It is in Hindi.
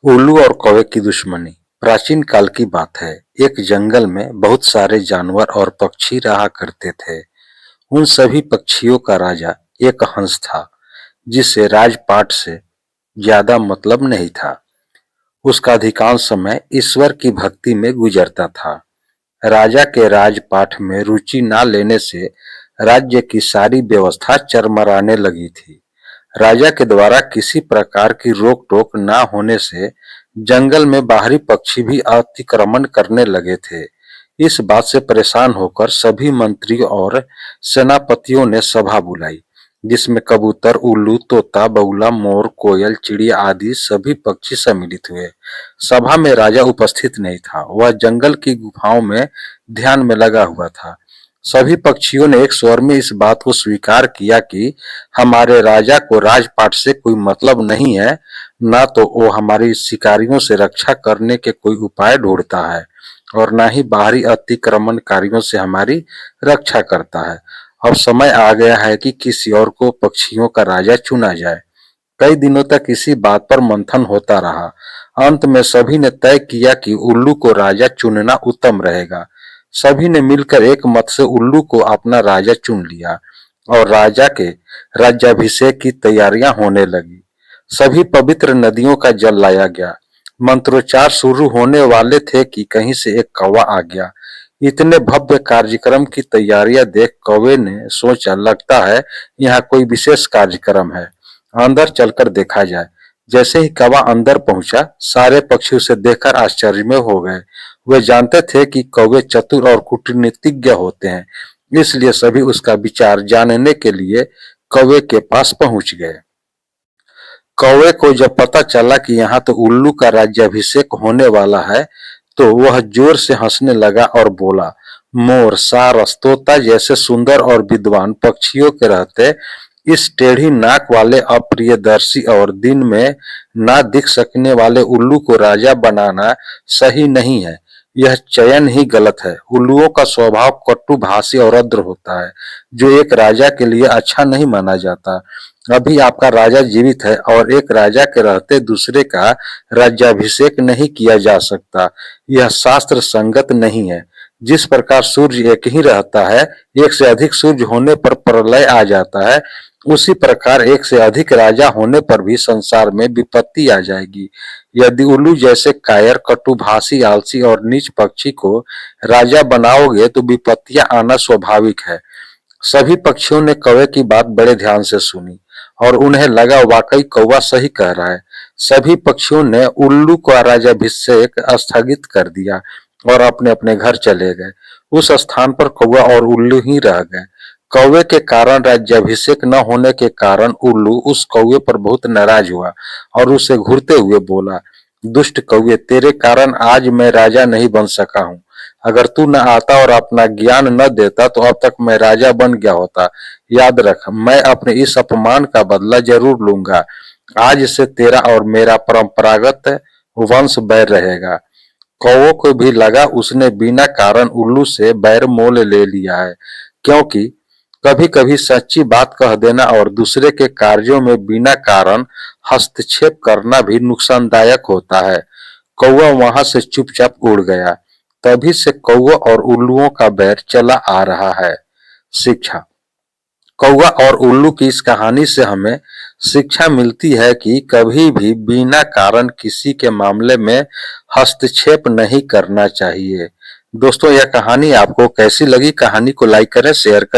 उल्लू और कौवे की दुश्मनी प्राचीन काल की बात है। एक जंगल में बहुत सारे जानवर और पक्षी रहा करते थे। उन सभी पक्षियों का राजा एक हंस था, जिसे राजपाट से ज्यादा मतलब नहीं था। उसका अधिकांश समय ईश्वर की भक्ति में गुजरता था। राजा के राजपाठ में रुचि न लेने से राज्य की सारी व्यवस्था चरमराने लगी थी। राजा के द्वारा किसी प्रकार की रोक टोक न होने से जंगल में बाहरी पक्षी भी अतिक्रमण करने लगे थे। इस बात से परेशान होकर सभी मंत्रियों और सेनापतियों ने सभा बुलाई, जिसमें कबूतर, उल्लू, तोता, बगुला, मोर, कोयल, चिड़िया आदि सभी पक्षी सम्मिलित हुए। सभा में राजा उपस्थित नहीं था, वह जंगल की गुफाओं में ध्यान में लगा हुआ था। सभी पक्षियों ने एक स्वर में इस बात को स्वीकार किया कि हमारे राजा को राजपाट से कोई मतलब नहीं है, ना तो वो हमारी शिकारियों से रक्षा करने के कोई उपाय ढूंढता है और ना ही बाहरी अतिक्रमणकारियों से हमारी रक्षा करता है। अब समय आ गया है कि किसी और को पक्षियों का राजा चुना जाए। कई दिनों तक इसी बात पर मंथन होता रहा। अंत में सभी ने तय किया कि उल्लू को राजा चुनना उत्तम रहेगा। सभी ने मिलकर एक मत से उल्लू को अपना राजा चुन लिया और राजा के राज्याभिषेक की तैयारियां होने लगी। सभी पवित्र नदियों का जल लाया गया। मंत्रोच्चार शुरू होने वाले थे कि कहीं से एक कौवा आ गया। इतने भव्य कार्यक्रम की तैयारियां देख कौवे ने सोचा, लगता है यहाँ कोई विशेष कार्यक्रम है, अंदर चलकर देखा जाए। जैसे ही कौवा अंदर पहुंचा, सारे पक्षी उसे देखकर आश्चर्य में हो गए। वे जानते थे कि कौवे चतुर और कूटनीतिज्ञ होते हैं, इसलिए सभी उसका विचार जानने के लिए कौवे के पास पहुंच गए। कौवे को जब पता चला कि यहाँ तो उल्लू का राज्याभिषेक होने वाला है, तो वह जोर से हंसने लगा और बोला, मोर, सारस, तोता जैसे सुंदर और विद्वान पक्षियों के रहते इस टेढ़ी नाक वाले अप्रियदर्शी और दिन में ना दिख सकने वाले उल्लू को राजा बनाना सही नहीं है। यह चयन ही गलत है। उल्लुओं का स्वभाव कटुभाषी और रौद्र होता है, जो एक राजा के लिए अच्छा नहीं माना जाता। अभी आपका राजा जीवित है और एक राजा के रहते दूसरे का राज्याभिषेक नहीं किया जा सकता। यह शास्त्र संगत नहीं है। जिस प्रकार सूर्य एक ही रहता है, एक से अधिक सूर्य होने पर प्रलय आ जाता है, उसी प्रकार एक से अधिक राजा होने पर भी संसार में विपत्ति आ जाएगी। यदि उल्लू जैसे कायर, कटुभाषी, आलसी और नीच पक्षी को राजा बनाओगे तो विपत्तियां आना स्वाभाविक है। सभी पक्षियों ने कौवे की बात बड़े ध्यान से सुनी और उन्हें लगा वाकई कौवा सही कह रहा है। सभी पक्षियों ने उल्लू का राज्याभिषेक स्थगित कर दिया और अपने अपने घर चले गए। उस स्थान पर कौवा और उल्लू ही रह गए। कौवे के कारण राज्याभिषेक न होने के कारण उल्लू उस कौवे पर बहुत नाराज हुआ और उसे घूरते हुए बोला, दुष्ट कौवे, तेरे कारण आज मैं राजा नहीं बन सका हूँ। अगर तू न आता और अपना ज्ञान न देता तो अब तक मैं राजा बन गया होता। याद रख, मैं अपने इस अपमान का बदला जरूर लूंगा। आज से तेरा और मेरा परंपरागत वंश बैर रहेगा। कौवों को भी लगा उसने बिना कारण उल्लू से बैर मोल ले लिया है, क्योंकि कभी कभी सच्ची बात कह देना और दूसरे के कार्यों में बिना कारण हस्तक्षेप करना भी नुकसानदायक होता है। कौवा वहां से चुपचाप उड़ गया। तभी से कौवा और उल्लुओं का बैर चला आ रहा है। शिक्षा। कौवा और उल्लू की इस कहानी से हमें शिक्षा मिलती है कि कभी भी बिना कारण किसी के मामले में हस्तक्षेप नहीं करना चाहिए। दोस्तों, यह कहानी आपको कैसी लगी? कहानी को लाइक करें, शेयर करें।